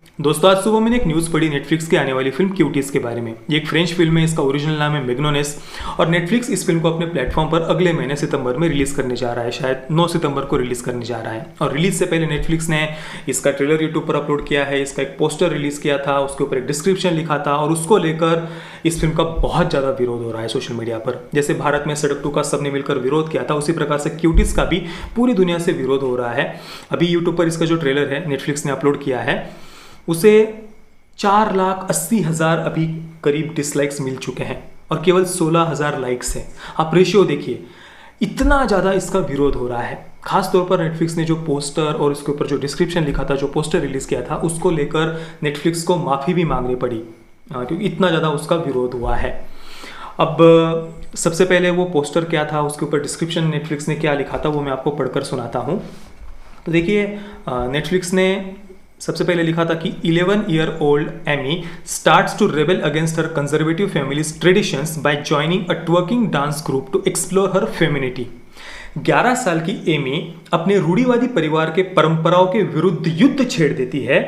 दोस्तों, आज सुबह मैंने एक न्यूज़ पढ़ी नेटफ्लिक्स की आने वाली फिल्म क्यूटीज के बारे में। ये एक फ्रेंच फिल्म है, इसका ओरिजिनल नाम है मैग्नोनेस और नेटफ्लिक्स इस फिल्म को अपने प्लेटफॉर्म पर अगले महीने सितंबर में रिलीज करने जा रहा है। शायद 9 सितंबर को रिलीज करने जा रहा है। और रिलीज से पहले नेटफ्लिक्स ने इसका ट्रेलर यूट्यूब पर अपलोड किया है, इसका एक पोस्टर रिलीज किया था, उसके ऊपर एक डिस्क्रिप्शन लिखा था और उसको लेकर इस फिल्म का बहुत ज़्यादा विरोध हो रहा है सोशल मीडिया पर। जैसे भारत में सड़क टू का सबने मिलकर विरोध किया था, उसी प्रकार से क्यूटीज का भी पूरी दुनिया से विरोध हो रहा है। अभी यूट्यूब पर इसका जो ट्रेलर है नेटफ्लिक्स ने अपलोड किया है, उसे 4,80,000 अभी करीब डिसलाइक्स मिल चुके हैं और केवल 16,000 लाइक्स हैं। आप रेशियो देखिए, इतना ज़्यादा इसका विरोध हो रहा है। खास तौर पर नेटफ्लिक्स ने जो पोस्टर और उसके ऊपर जो डिस्क्रिप्शन लिखा था, जो पोस्टर रिलीज किया था, उसको लेकर नेटफ्लिक्स को माफ़ी भी मांगनी पड़ी क्योंकि इतना ज़्यादा उसका विरोध हुआ है। अब सबसे पहले वो पोस्टर क्या था, उसके ऊपर डिस्क्रिप्शन नेटफ्लिक्स ने क्या लिखा था, वो मैं आपको पढ़कर सुनाता हूँ। तो देखिए, नेटफ्लिक्स ने सबसे पहले लिखा था कि 11-year-old Amy starts to rebel against her conservative family's traditions by joining a twerking dance group to explore her femininity. 11 साल की एमी अपने रूढ़िवादी परिवार के परंपराओं के विरुद्ध युद्ध छेड़ देती है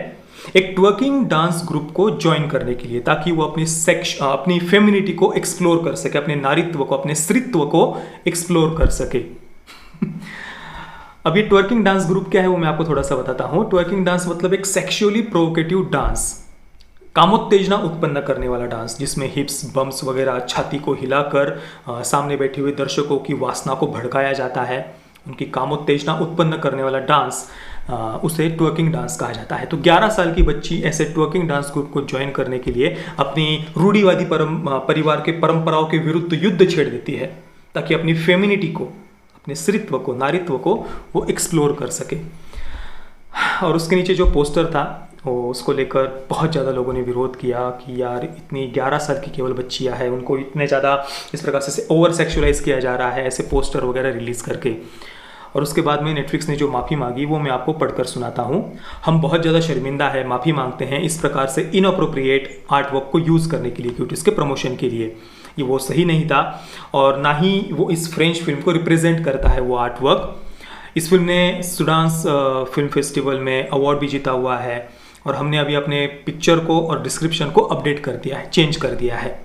एक ट्वर्किंग डांस ग्रुप को ज्वाइन करने के लिए, ताकि वो अपनी फेमिनिटी को एक्सप्लोर कर सके, अपने नारीत्व को, अपने स्त्रीत्व को एक्सप्लोर कर सके। अब ये ट्वर्किंग डांस ग्रुप क्या है वो मैं आपको थोड़ा सा बताता हूँ। ट्वर्किंग डांस मतलब एक सेक्सुअली प्रोवोकेटिव डांस, कामोत्तेजना उत्पन्न करने वाला डांस, जिसमें हिप्स, बम्स वगैरह, छाती को हिलाकर सामने बैठे हुए दर्शकों की वासना को भड़काया जाता है। उनकी कामोत्तेजना उत्पन्न करने वाला डांस, उसे ट्वर्किंग डांस कहा जाता है। तो 11 साल की बच्ची ऐसे ट्वर्किंग डांस ग्रुप को ज्वाइन करने के लिए अपनी रूढ़िवादी परिवार के परंपराओं के विरुद्ध युद्ध छेड़ देती है, ताकि अपनी फेमिनिटी को, अपने स्त्रीत्व को, नारीत्व को वो एक्सप्लोर कर सके। और उसके नीचे जो पोस्टर था उसको लेकर बहुत ज़्यादा लोगों ने विरोध किया कि यार, इतनी 11 साल की केवल बच्चियाँ हैं, उनको इतने ज़्यादा इस प्रकार से ओवर सेक्सुअलाइज किया जा रहा है ऐसे पोस्टर वगैरह रिलीज़ करके। और उसके बाद में नेटफ्लिक्स ने जो माफ़ी मांगी वो मैं आपको पढ़कर सुनाता हूँ। हम बहुत ज़्यादा शर्मिंदा है, माफ़ी मांगते हैं इस प्रकार से इनअप्रोप्रिएट आर्टवर्क को यूज़ करने के लिए, क्योंकि इसके प्रमोशन के लिए ये वो सही नहीं था और ना ही वो इस फ्रेंच फिल्म को रिप्रेजेंट करता है वो आर्टवर्क। इस फिल्म ने सुडान्स फिल्म फेस्टिवल में अवार्ड भी जीता हुआ है और हमने अभी अपने पिक्चर को और डिस्क्रिप्शन को अपडेट कर दिया है, चेंज कर दिया है।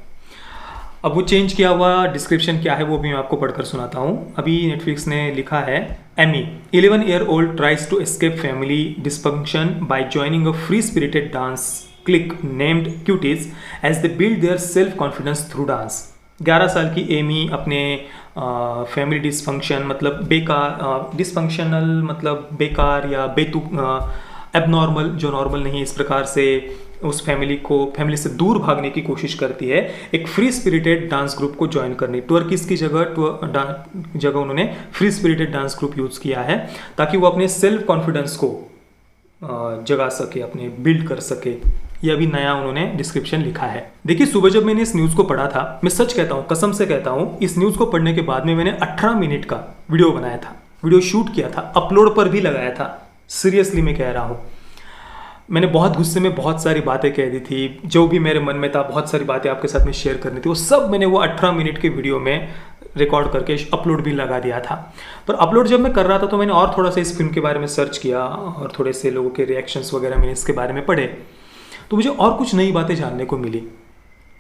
अब वो चेंज किया हुआ डिस्क्रिप्शन क्या है वो भी मैं आपको पढ़कर सुनाता हूँ। अभी नेटफ्लिक्स ने लिखा है, Amy 11-year-old tries to escape family dysfunction by joining a free spirited dance clique named Cuties as they build their self confidence through dance. 11 साल की एमी अपने फैमिली डिस्फंक्शन मतलब बेकार, डिस्फंक्शनल मतलब बेकार या एबनॉर्मल, जो नॉर्मल नहीं है, इस प्रकार से उस फैमिली से दूर भागने की कोशिश करती है एक फ्री स्पिरिटेड डांस ग्रुप को ज्वाइन करने। ट्वर्किस की जगह उन्होंने free spirited dance group use किया है ताकि वो अपने सेल्फ कॉन्फिडेंस को जगा सके, अपने बिल्ड कर सके। ये अभी नया उन्होंने डिस्क्रिप्शन लिखा है। देखिए, सुबह जब मैंने इस न्यूज़ को पढ़ा था, मैं सच कहता हूँ, कसम से कहता हूँ, इस न्यूज़ को पढ़ने के बाद में मैंने 18 मिनट का वीडियो बनाया था, वीडियो शूट किया था, अपलोड पर भी लगाया था। सीरियसली मैं कह रहा हूँ, मैंने बहुत गुस्से में बहुत सारी बातें कह दी थी, जो भी मेरे मन में था, बहुत सारी बातें आपके साथ में शेयर करनी थी, वो सब मैंने वो 18 मिनट के वीडियो में रिकॉर्ड करके अपलोड भी लगा दिया था। पर अपलोड जब मैं कर रहा था तो मैंने और थोड़ा सा इस फिल्म के बारे में सर्च किया और थोड़े से लोगों के रिएक्शंस वगैरह मैंने इसके बारे में पढ़े, तो मुझे और कुछ नई बातें जानने को मिली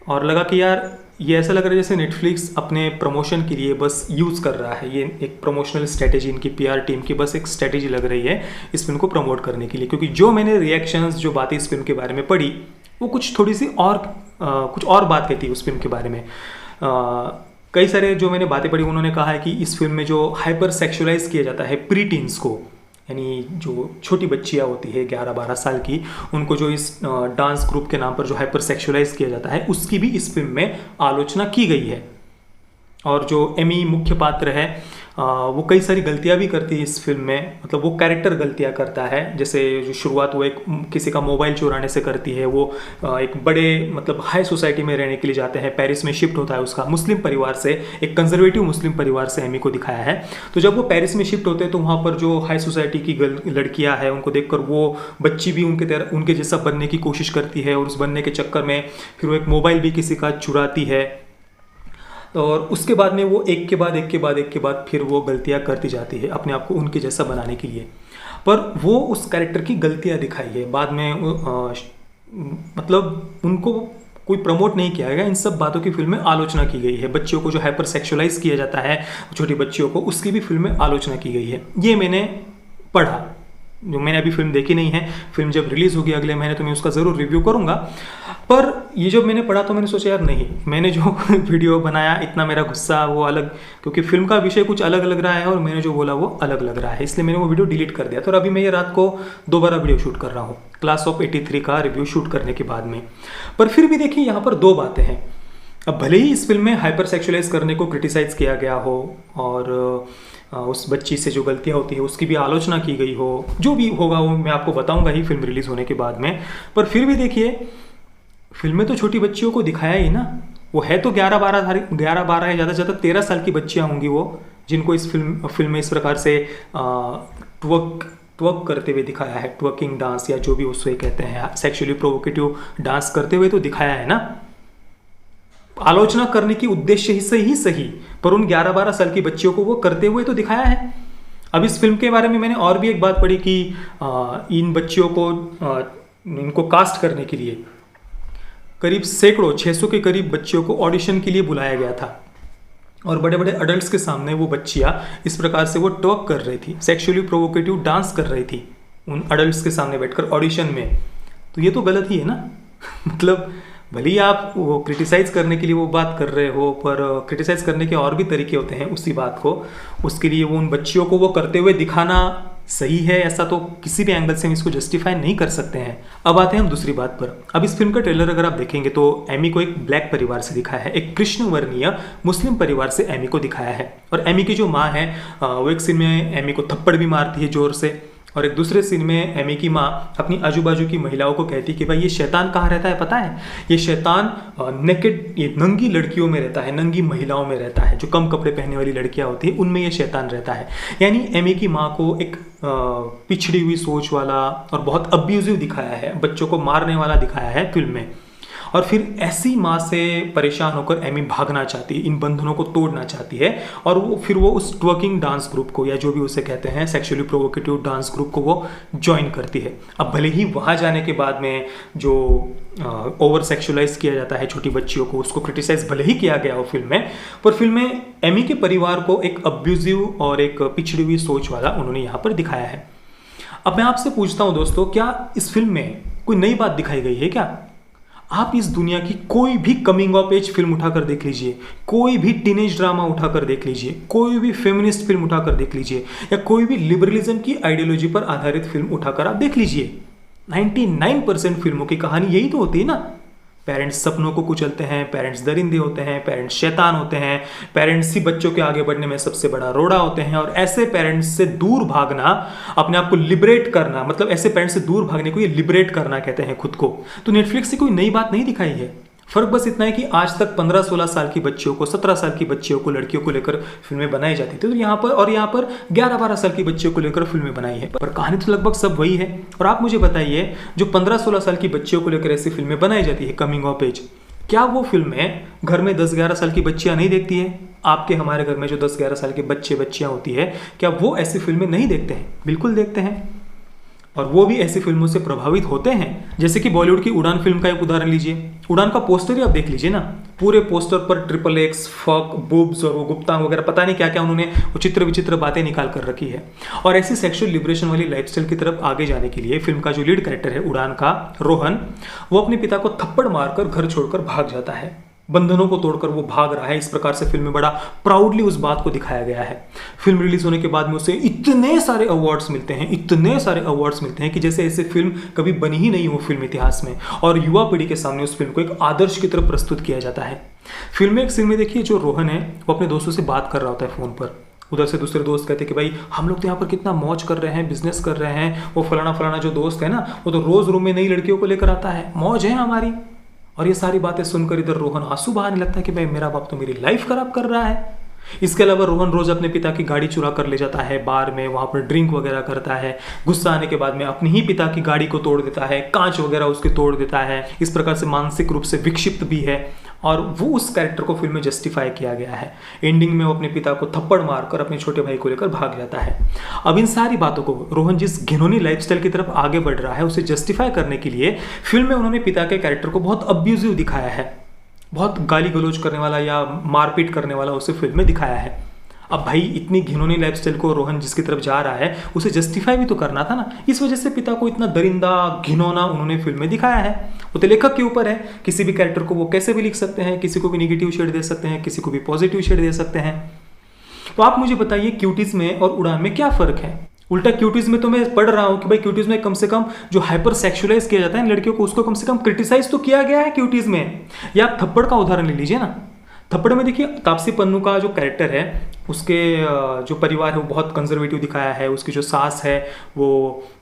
और लगा कि यार, ये ऐसा लग रहा है जैसे नेटफ्लिक्स अपने प्रमोशन के लिए बस यूज़ कर रहा है। ये एक प्रमोशनल स्ट्रेटेजी, इनकी पीआर टीम की बस एक स्ट्रेटेजी लग रही है इस फिल्म को प्रमोट करने के लिए। क्योंकि जो मैंने रिएक्शंस, जो बातें इस फिल्म के बारे में पढ़ी, वो कुछ थोड़ी सी और कुछ और बात कहती है उस फिल्म के बारे में। कई सारे जो मैंने बातें पढ़ी, उन्होंने कहा है कि इस फिल्म में जो हाइपर सेक्सुअलाइज किया जाता है प्री टीन्स को, यानी जो छोटी बच्चियाँ होती है 11-12 साल की, उनको जो इस डांस ग्रुप के नाम पर जो हाइपर सेक्सुअलाइज किया जाता है, उसकी भी इस फिल्म में आलोचना की गई है। और जो एमी मुख्य पात्र है, वो कई सारी गलतियां भी करती है इस फिल्म में, मतलब वो कैरेक्टर गलतियां करता है। जैसे जो शुरुआत वो एक किसी का मोबाइल चुराने से करती है, वो एक बड़े मतलब हाई सोसाइटी में रहने के लिए जाते हैं, पेरिस में शिफ्ट होता है उसका, मुस्लिम परिवार से, एक कंजर्वेटिव मुस्लिम परिवार से एमी को दिखाया है। तो जब वो पेरिस में शिफ्ट होते हैं तो वहाँ पर जो हाई सोसाइटी की लड़कियाँ हैं, उनको देखकर वो बच्ची भी उनके जैसा बनने की कोशिश करती है और उस बनने के चक्कर में फिर वो एक मोबाइल भी किसी का चुराती है। और उसके बाद में वो एक के बाद फिर वो गलतियां करती जाती है अपने आप को उनके जैसा बनाने के लिए। पर वो उस कैरेक्टर की गलतियां दिखाई है बाद में। मतलब उनको कोई प्रमोट नहीं किया गया, इन सब बातों की फिल्म में आलोचना की गई है। बच्चियों को जो हाइपर सेक्सुअलाइज किया जाता है, छोटी बच्चियों को, उसकी भी फिल्म में आलोचना की गई है। ये मैंने पढ़ा, जो मैंने अभी फिल्म देखी नहीं है, फिल्म जब रिलीज होगी अगले महीने तो मैं उसका ज़रूर रिव्यू करूंगा। पर ये जब मैंने पढ़ा तो मैंने सोचा यार नहीं, मैंने जो वीडियो बनाया इतना मेरा गुस्सा वो अलग, क्योंकि फिल्म का विषय कुछ अलग लग रहा है और मैंने जो बोला वो अलग लग रहा है, इसलिए मैंने वो वीडियो डिलीट कर दिया। तो अभी मैं ये रात को दोबारा वीडियो शूट कर रहा हूँ क्लास ऑफ 83 का रिव्यू शूट करने के बाद में। पर फिर भी देखिए यहाँ पर दो बातें हैं। अब भले ही इस फिल्म में हाइपर सेक्सुअलाइज करने को क्रिटिसाइज किया गया हो और उस बच्ची से जो गलतियां होती है उसकी भी आलोचना की गई हो, जो भी होगा वो मैं आपको बताऊंगा ही फिल्म रिलीज होने के बाद में। पर फिर भी देखिए फिल्म में तो छोटी बच्चियों को दिखाया ही ना। वो है तो 11-12 या ज़्यादा 13 साल की बच्चियां होंगी वो, जिनको इस फिल्म में इस प्रकार से ट्वर्क करते हुए दिखाया है, ट्वर्किंग डांस या जो भी उसको कहते हैं, सेक्सुअली प्रोवोकेटिव डांस करते हुए तो दिखाया है ना। आलोचना करने की उद्देश्य से ही सही, पर उन 11-12 साल की बच्चियों को वो करते हुए तो दिखाया है। अब इस फिल्म के बारे में मैंने और भी एक बात पढ़ी कि इन बच्चियों को इनको कास्ट करने के लिए करीब सैकड़ों 600 के करीब बच्चियों को ऑडिशन के लिए बुलाया गया था और बड़े बड़े अडल्ट्स के सामने वो बच्चियां इस प्रकार से वो टॉक कर रही थी, सेक्सुअली प्रोवोकेटिव डांस कर रही थी उन अडल्ट्स के सामने बैठकर ऑडिशन में। तो ये तो गलत ही है ना। मतलब भले ही आप वो क्रिटिसाइज करने के लिए वो बात कर रहे हो, पर क्रिटिसाइज करने के और भी तरीके होते हैं उसी बात को, उसके लिए वो उन बच्चियों को वो करते हुए दिखाना सही है ऐसा तो किसी भी एंगल से हम इसको जस्टिफाई नहीं कर सकते हैं। अब आते हैं हम दूसरी बात पर। अब इस फिल्म का ट्रेलर अगर आप देखेंगे तो एमी को एक ब्लैक परिवार से दिखाया है, एक कृष्ण वर्णीय मुस्लिम परिवार से एमी को दिखाया है। और एमी की जो माँ है वो एक सीन में एमी को थप्पड़ भी मारती है जोर से, और एक दूसरे सीन में एमी की माँ अपनी आजू बाजू की महिलाओं को कहती है कि भाई ये शैतान कहाँ रहता है पता है, ये शैतान नेकेड, ये नंगी लड़कियों में रहता है, नंगी महिलाओं में रहता है, जो कम कपड़े पहनने वाली लड़कियां होती हैं उनमें ये शैतान रहता है। यानी एमी की माँ को एक पिछड़ी हुई सोच वाला और बहुत अब्यूजिव दिखाया है, बच्चों को मारने वाला दिखाया है फिल्म में। और फिर ऐसी माँ से परेशान होकर एमी भागना चाहती है, इन बंधनों को तोड़ना चाहती है, और वो उस ट्वर्किंग डांस ग्रुप को या जो भी उसे कहते हैं सेक्सुअली प्रोवोकेटिव डांस ग्रुप को वो ज्वाइन करती है। अब भले ही वहाँ जाने के बाद में जो ओवर सेक्सुअलाइज किया जाता है छोटी बच्चियों को, उसको क्रिटिसाइज भले ही किया गया हो फिल्म में, पर फिल्म में एमी के परिवार को एक अब्यूजिव और एक पिछड़ी हुई सोच वाला उन्होंने यहाँ पर दिखाया है। अब मैं आपसे पूछता हूँ दोस्तों, क्या इस फिल्म में कोई नई बात दिखाई गई है क्या? आप इस दुनिया की कोई भी कमिंग ऑफ एज फिल्म उठाकर देख लीजिए, कोई भी टीनेज ड्रामा उठाकर देख लीजिए, कोई भी फेमिनिस्ट फिल्म उठाकर देख लीजिए, या कोई भी लिबरलिज्म की आइडियोलॉजी पर आधारित फिल्म उठाकर आप देख लीजिए, 99% फिल्मों की कहानी यही तो होती है ना। पेरेंट्स सपनों को कुचलते हैं, पेरेंट्स दरिंदे होते हैं, पेरेंट्स शैतान होते हैं, पेरेंट्स ही बच्चों के आगे बढ़ने में सबसे बड़ा रोड़ा होते हैं, और ऐसे पेरेंट्स से दूर भागना, अपने आप को लिबरेट करना, मतलब ऐसे पेरेंट्स से दूर भागने को ये लिबरेट करना कहते हैं खुद को। तो नेटफ्लिक्स से कोई नई बात नहीं दिखाई है। फर्क बस इतना है कि आज तक 15-16 साल की बच्चियों को, 17 साल की बच्चियों को, लड़कियों को लेकर फिल्में बनाई जाती थी, तो यहाँ पर 11-12 साल की बच्चियों को लेकर फिल्में बनाई है, पर कहानी तो लगभग सब वही है। और आप मुझे बताइए, जो 15-16 साल की बच्चियों को लेकर ऐसी फिल्में बनाई जाती है कमिंग ऑफ एज, क्या वो फिल्में घर में 10-11 साल की बच्चियां नहीं देखती है? आपके हमारे घर में जो 10-11 साल के बच्चियां होती है, क्या वो ऐसी फिल्में नहीं देखते हैं? बिल्कुल देखते हैं, और वो भी ऐसी फिल्मों से प्रभावित होते हैं। जैसे कि बॉलीवुड की उड़ान फिल्म का एक उदाहरण लीजिए। उड़ान का पोस्टर ही आप देख लीजिए ना, पूरे पोस्टर पर XXX, फक, बुब्स और वो गुप्तांग वगैरह पता नहीं क्या क्या उन्होंने वो चित्र विचित्र बातें निकाल कर रखी है। और ऐसी सेक्सुअल लिबरेशन वाली लाइफस्टाइल की तरफ आगे जाने के लिए फिल्म का जो लीड कैरेक्टर है उड़ान का, रोहन, वो अपने पिता को थप्पड़ मारकर घर छोड़कर भाग जाता है, बंधनों को तोड़कर वो भाग रहा है। इस प्रकार से फिल्म में बड़ा प्राउडली उस बात को दिखाया गया है। फिल्म रिलीज होने के बाद में उसे इतने सारे अवार्ड्स मिलते हैं, इतने सारे अवार्ड्स मिलते हैं कि जैसे ऐसे फिल्म कभी बनी ही नहीं हो फिल्म इतिहास में, और युवा पीढ़ी के सामने उस फिल्म को एक आदर्श की तरफ प्रस्तुत किया जाता है। फिल्म में एक सीन में देखिए, जो रोहन है वो अपने दोस्तों से बात कर रहा होता है फोन पर। उधर से दूसरे दोस्त कहते हैं कि भाई हम लोग तो यहाँ पर कितना मौज कर रहे हैं, बिजनेस कर रहे हैं, वो फलाना जो दोस्त है ना, वो तो रोज रूम में नई लड़कियों को लेकर आता है, मौज है हमारी। और ये सारी बातें सुनकर इधर रोहन आंसू बहाने लगता है कि भाई मेरा बाप तो मेरी लाइफ खराब कर रहा है। इसके अलावा रोहन रोज अपने पिता की गाड़ी चुरा कर ले जाता है बार में, वहां पर ड्रिंक वगैरह करता है, गुस्सा आने के बाद में अपने ही पिता की गाड़ी को तोड़ देता है, कांच वगैरह उसके तोड़ देता है। इस प्रकार से मानसिक रूप से विक्षिप्त भी है और वो उस कैरेक्टर को फिल्म में जस्टिफाई किया गया है। एंडिंग में वो अपने पिता को थप्पड़ मारकर अपने छोटे भाई को लेकर भाग जाता है। अब इन सारी बातों को रोहन जिस घिनौनी लाइफस्टाइल की तरफ आगे बढ़ रहा है उसे जस्टिफाई करने के लिए फिल्म में उन्होंने पिता के कैरेक्टर को बहुत अब्यूजिव दिखाया है, बहुत गाली गलौज करने वाला या मारपीट करने वाला उसे फिल्म में दिखाया है। अब भाई इतनी घिनौनी लाइफस्टाइल को रोहन जिसकी तरफ जा रहा है उसे जस्टिफाई भी तो करना था ना, इस वजह से पिता को इतना दरिंदा घिनौना उन्होंने फिल्म में दिखाया है। वो तो लेखक के ऊपर है, किसी भी कैरेक्टर को वो कैसे भी लिख सकते हैं, किसी को भी निगेटिव शेड दे सकते हैं, किसी को भी पॉजिटिव शेड दे सकते हैं। तो आप मुझे बताइए क्यूटीज में और उड़ान में क्या फर्क है। उल्टा क्यूटीज में तो मैं पढ़ रहा हूँ कि भाई क्यूटीज में कम से कम जो हाइपर सेक्सुअलाइज किया जाता है लड़कियों को उसको कम से कम क्रिटिसाइज तो किया गया है क्यूटीज में। या आप थप्पड़ का उदाहरण ले लीजिए ना, थप्पड़ में देखिए तापसी पन्नू का जो कैरेक्टर है उसके जो परिवार है वो बहुत कंजर्वेटिव दिखाया है, उसकी जो सास है वो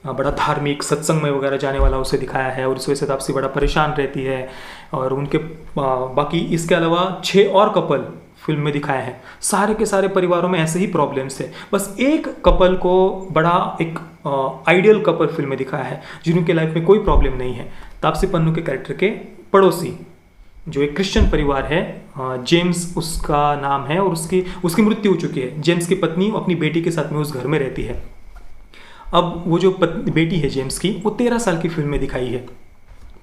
बड़ा धार्मिक सत्संग में वगैरह जाने वाला उसे दिखाया है और इस वजह से तापसी बड़ा परेशान रहती है। और उनके बाकी इसके अलावा 6 और कपल फिल्म में दिखाए हैं, सारे के सारे परिवारों में ऐसे ही प्रॉब्लम्स है। बस एक कपल को बड़ा एक आइडियल कपल फिल्म में दिखाया है जिनके लाइफ में कोई प्रॉब्लम नहीं है। तापसी पन्नू के कैरेक्टर के पड़ोसी जो एक क्रिश्चियन परिवार है, जेम्स उसका नाम है और उसकी मृत्यु हो चुकी है। जेम्स की पत्नी अपनी बेटी के साथ में उस घर में रहती है। अब वो जो बेटी है जेम्स की वो 13 साल की फिल्म में दिखाई है।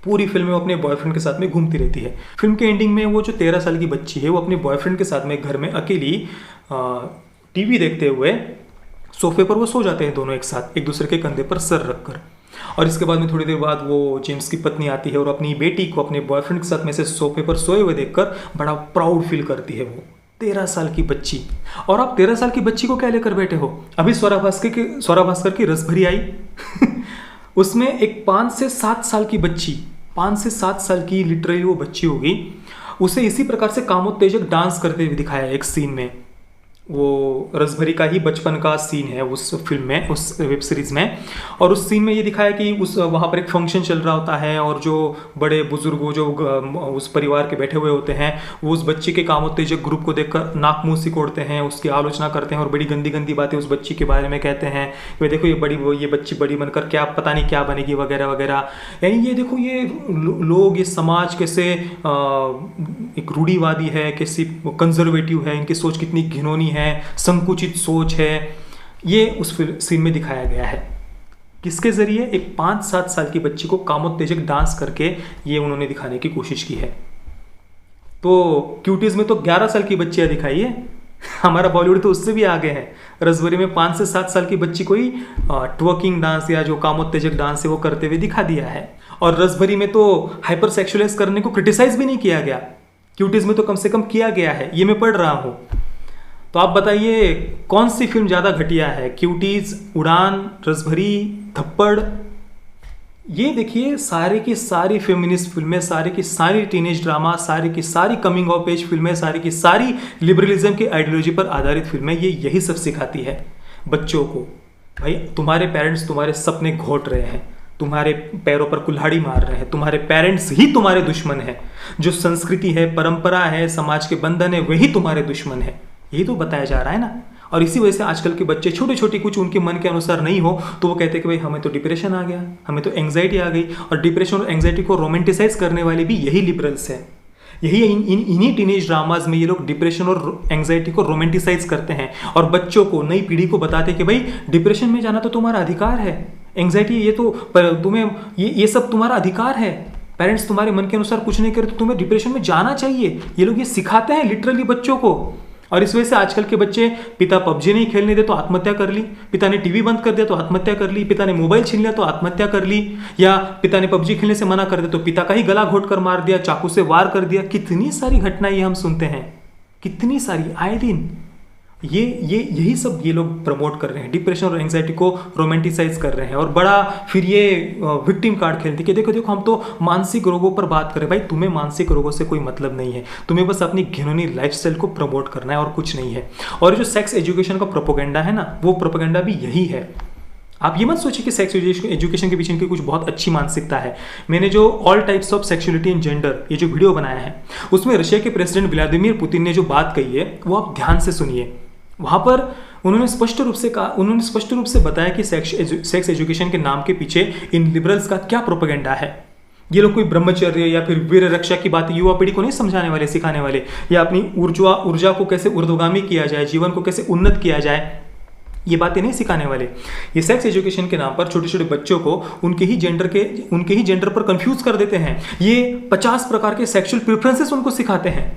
पूरी फिल्म में वो अपने बॉयफ्रेंड के साथ में घूमती रहती है। फिल्म के एंडिंग में वो जो 13 साल की बच्ची है वो अपने बॉयफ्रेंड के साथ में घर में अकेली टीवी देखते हुए सोफे पर वो सो जाते हैं दोनों एक साथ, एक दूसरे के कंधे पर सर रखकर। और इसके बाद में थोड़ी देर बाद वो जेम्स की पत्नी आती है और अपनी बेटी को अपने बॉयफ्रेंड के साथ में से सोफे पर सोए हुए देखकर बड़ा प्राउड फील करती है। वो 13 साल की बच्ची, और आप 13 साल की बच्ची को क्या लेकर बैठे हो। अभी स्वरा भास्कर की रसभरी आई उसमें एक 5 से 7 साल की बच्ची, 5 से 7 साल की लिटरली वो बच्ची होगी, उसे इसी प्रकार से कामोत्तेजक डांस करते हुए दिखाया एक सीन में। वो रसभरी का ही बचपन का सीन है उस फिल्म में, उस वेब सीरीज में। और उस सीन में ये दिखाया कि वहाँ पर एक फंक्शन चल रहा होता है और जो बड़े बुजुर्ग जो उस परिवार के बैठे हुए होते हैं वो उस बच्ची के कामोत्तेजक ग्रुप को देखकर नाक मुंह सिकोड़ते हैं, उसकी आलोचना करते हैं और बड़ी गंदी गंदी बातें उस बच्ची के बारे में कहते हैं कि देखो ये बच्ची बड़ी बनकर क्या पता नहीं क्या बनेगी वगैरह वगैरह। यानी ये देखो ये लोग, ये समाज कैसे एक रूढ़िवादी है, कैसी कंजर्वेटिव है, इनकी सोच कितनी घिनौनी है, संकुचित सोच है। ये उस सीन में दिखाया गया है। किसके जरिए? एक 5-7 साल की बच्ची को कामोत्तेजक डांस करके ये उन्होंने दिखाने की कोशिश की है। तो क्यूटीज में तो 11 साल की बच्चियां दिखाई है, हमारा बॉलीवुड तो उससे भी आगे है। रसभरी में 5 से 7 साल की बच्ची को ही ट्वर्किंग डांस या जो कामोत्तेजक डांस है वो करते हुए दिखा दिया है। और रसभरी में तो हाइपर सेक्सुअलाइज करने को क्रिटिसाइज भी नहीं किया गया, क्यूटीज में तो कम से कम किया गया है, ये मैं पढ़ रहा हूँ। तो आप बताइए कौन सी फिल्म ज़्यादा घटिया है, क्यूटीज, उड़ान, रसभरी, थप्पड़। ये देखिए सारी की सारी फेमिनिस्ट फिल्में, सारी की सारी टीनेज ड्रामा, सारी की सारी कमिंग ऑफ एज फिल्में, सारी की सारी लिबरलिज्म की आइडियोलॉजी पर आधारित फिल्में ये यही सब सिखाती है बच्चों को। भाई तुम्हारे पेरेंट्स तुम्हारे सपने घोट रहे हैं, तुम्हारे पैरों पर कुल्हाड़ी मार रहे हैं, तुम्हारे पेरेंट्स ही तुम्हारे दुश्मन है। जो संस्कृति है, परंपरा है, समाज के बंधन है, वही तुम्हारे दुश्मन है। यही तो बताया जा रहा है ना। और इसी वजह से आजकल के बच्चे छोटे छोटे कुछ उनके मन के अनुसार नहीं हो तो वो कहते हैं कि भाई हमें तो डिप्रेशन आ गया, हमें तो एंग्जाइटी आ गई। और डिप्रेशन और एंग्जाइटी को रोमांटिसाइज करने वाले भी यही लिबरल्स हैं। यही इन्हीं टीनेज ड्रामाज में ये लोग डिप्रेशन और एंग्जाइटी को रोमांटिसाइज करते हैं और बच्चों को, नई पीढ़ी को बताते हैं कि भाई डिप्रेशन में जाना तो तुम्हारा अधिकार है, एंग्जाइटी ये तो तुम्हें ये सब तुम्हारा अधिकार है। पेरेंट्स तुम्हारे मन के अनुसार कुछ नहीं करे तो तुम्हें डिप्रेशन में जाना चाहिए। ये लोग ये सिखाते हैं लिटरली बच्चों को। और इस वजह से आजकल के बच्चे, पिता पबजी नहीं खेलने दे तो आत्महत्या कर ली, पिता ने टीवी बंद कर दिया तो आत्महत्या कर ली, पिता ने मोबाइल छीन लिया तो आत्महत्या कर ली, या पिता ने पबजी खेलने से मना कर दिया तो पिता का ही गला घोट कर मार दिया, चाकू से वार कर दिया। कितनी सारी घटनाएं ये हम सुनते हैं, कितनी सारी आए दिन। यही सब ये लोग प्रमोट कर रहे हैं, डिप्रेशन और एंग्जाइटी को रोमांटिसाइज कर रहे हैं। और बड़ा फिर ये विक्टिम कार्ड खेलते कि देखो देखो हम तो मानसिक रोगों पर बात करें। भाई तुम्हें मानसिक रोगों से कोई मतलब नहीं है, तुम्हें बस अपनी घिनौनी लाइफस्टाइल को प्रमोट करना है और कुछ नहीं है। और जो सेक्स एजुकेशन का प्रोपेगेंडा है ना, वो प्रोपेगेंडा भी यही है। आप ये मत सोचिए कि सेक्स एजुकेशन के पीछे इनकी कुछ बहुत अच्छी मानसिकता है। मैंने जो all types of sexuality and gender ये जो वीडियो बनाया है उसमें रशिया के प्रेसिडेंट व्लादिमीर पुतिन ने जो बात कही है वो आप ध्यान से सुनिए। वहाँ पर उन्होंने स्पष्ट रूप से बताया कि सेक्स एजुकेशन के नाम के पीछे इन लिबरल्स का क्या प्रोपेगेंडा है। ये लोग कोई ब्रह्मचर्य या फिर वीर रक्षा की बात युवा पीढ़ी को नहीं समझाने वाले, सिखाने वाले, या अपनी ऊर्जा को कैसे ऊर्ध्वगामी किया जाए, जीवन को कैसे उन्नत किया जाए, ये बातें नहीं सिखाने वाले। ये सेक्स एजुकेशन के नाम पर छोटे छोटे बच्चों को उनके ही जेंडर पर कंफ्यूज कर देते हैं। ये 50 प्रकार के सेक्सुअल प्रेफरेंसेस उनको सिखाते हैं।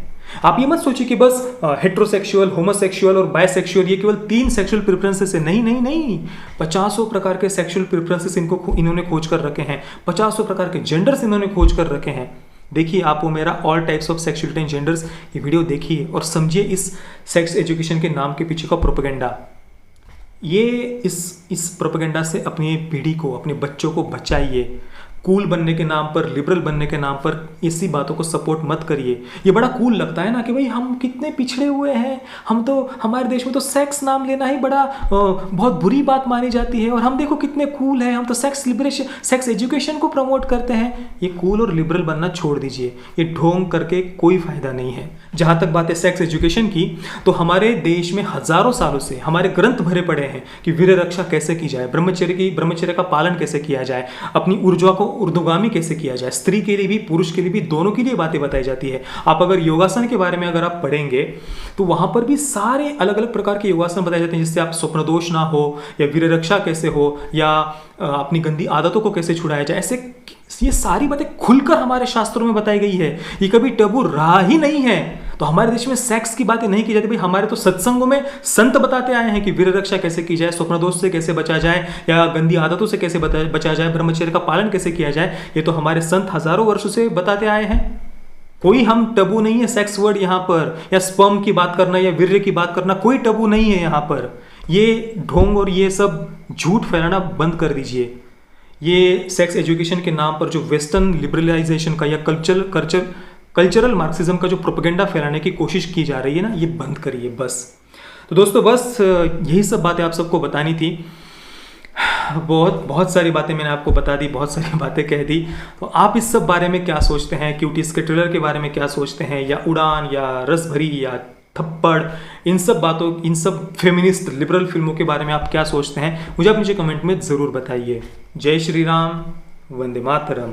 आप ये मत सोचिए कि बस हेट्रोसेक्सुअल, होमोसेक्सुअल और बायसेक्सुअल ये केवल 3 सेक्सुअल प्रेफरेंसेस है। नहीं नहीं नहीं, 50 प्रकार के सेक्सुअल प्रेफरेंसेस इन्होंने खोज कर रखे हैं, 50 प्रकार के जेंडर्स इन्होंने खोज कर रखे हैं। देखिए आप वो मेरा all types of sexuality and genders ये वीडियो देखिए और समझिए इस सेक्स एजुकेशन के नाम के पीछे का प्रोपेगेंडा। ये इस प्रोपेगेंडा से अपनी पीढ़ी को, अपने बच्चों को बचाइए। कूल बनने के नाम पर, लिबरल बनने के नाम पर इसी बातों को सपोर्ट मत करिए। ये बड़ा कूल लगता है ना कि भाई हम कितने पिछड़े हुए हैं, हम तो, हमारे देश में तो सेक्स नाम लेना ही बड़ा बहुत बुरी बात मानी जाती है, और हम देखो कितने कूल हैं, हम तो सेक्स लिबरेशन, सेक्स एजुकेशन को प्रमोट करते हैं। ये कूल और लिबरल बनना छोड़ दीजिए, ये ढोंग करके कोई फायदा नहीं है। जहाँ तक बात है सेक्स एजुकेशन की, तो हमारे देश में हजारों सालों से हमारे ग्रंथ भरे पड़े हैं कि वीर रक्षा कैसे की जाए, ब्रह्मचर्य का पालन कैसे किया जाए, अपनी ऊर्जा को ऊर्ध्वगामी कैसे किया जाए। स्त्री के लिए भी, पुरुष के लिए भी, दोनों के लिए बातें बताई जाती है। आप अगर योगासन के बारे में अगर आप पढ़ेंगे तो वहां पर भी सारे अलग अलग प्रकार के योगासन बताए जाते हैं, जिससे आप स्वप्न दोष ना हो, या वीर रक्षा कैसे हो, या अपनी गंदी आदतों को कैसे छुड़ाया जाए। ऐसे ये सारी बातें खुलकर हमारे शास्त्रों में बताई गई है। ये कभी टैबू रहा ही नहीं है। तो हमारे देश में सेक्स की बातें नहीं की जाती। भाई हमारे तो सत्संगों में संत बताते आए हैं कि वीर रक्षा कैसे की जाए, स्वप्न दोष से कैसे बचा जाए, या गंदी आदतों से कैसे बचा जाए, ब्रह्मचर्य का पालन कैसे किया जाए। ये तो हमारे संत हजारों वर्षों से बताते आए हैं। कोई हम टबू नहीं है सेक्स वर्ड यहाँ पर, या स्पर्म की बात करना या वीर्य की बात करना, कोई टबू नहीं है यहाँ पर। ये ढोंग और ये सब झूठ फैलाना बंद कर दीजिए। ये सेक्स एजुकेशन के नाम पर जो वेस्टर्न लिबरलाइजेशन का या कल्चरल मार्क्सिज्म का जो प्रोपेगेंडा फैलाने की कोशिश की जा रही है ना, ये बंद करिए बस। तो दोस्तों बस यही सब बातें आप सबको बतानी थी। बहुत सारी बातें मैंने आपको बता दी, बहुत सारी बातें कह दी। तो आप इस सब बारे में क्या सोचते हैं, क्यूटीज के ट्रेलर के बारे में क्या सोचते हैं, या उड़ान, या रस भरी, या थप्पड़, इन सब फेमिनिस्ट लिबरल फिल्मों के बारे में आप क्या सोचते हैं, मुझे आप नीचे कमेंट में ज़रूर बताइए। जय श्री राम, वंदे मातरम।